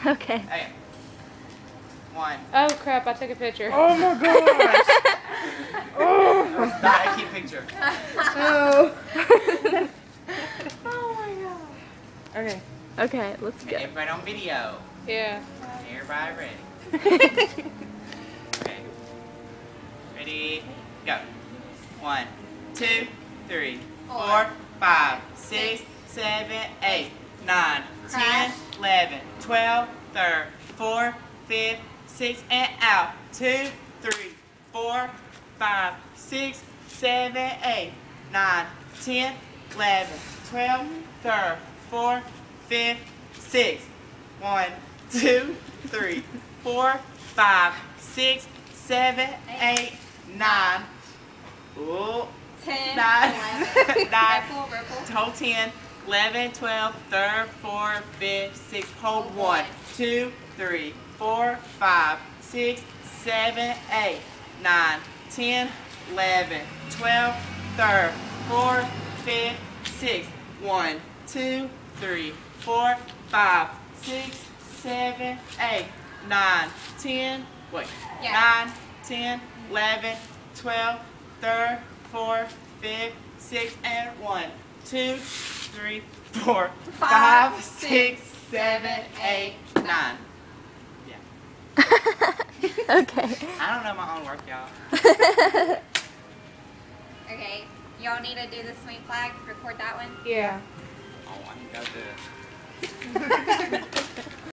Okay. Okay. 1. Oh crap, I took a picture. Oh my gosh! Oh! Not a cute picture. Oh! Oh my god. Okay. Okay, let's Okay, go. everybody on video. Yeah. Everybody ready. Okay. Ready, go. 1, 2, 3, 4, 5, 6, 7, 8, 9, 10, 11, 12, 13, 14, 15, 16, and out. 2, 3, 4, 5, 6, 7, 8, 9, 10, 11, 12, 13, 14, 15, 16. 1, 2, 3, 4, 5, 6, 7, 8, 9. Ooh. 10, 9, 11. 9, Ripple. total 10, 11, 12, 13, 14, 15, 16, hold 1, 2, 3, 4, 5, 6, 7, 8, 9, 10, 11, 12, 13, 14, 15, 16, 1, 2, 3, 4, 5, 6, 7, 8, 9, 10, wait, Yeah. 9, 10, 11, 12, 13, 14, 15, 16, and 1, 2, 3, 4, 5, 6, 7, 8, 9. Yeah. Okay. I don't know my own work, y'all. Okay, y'all need to do the swing flag. Record that one. Yeah. Oh, I can go do it.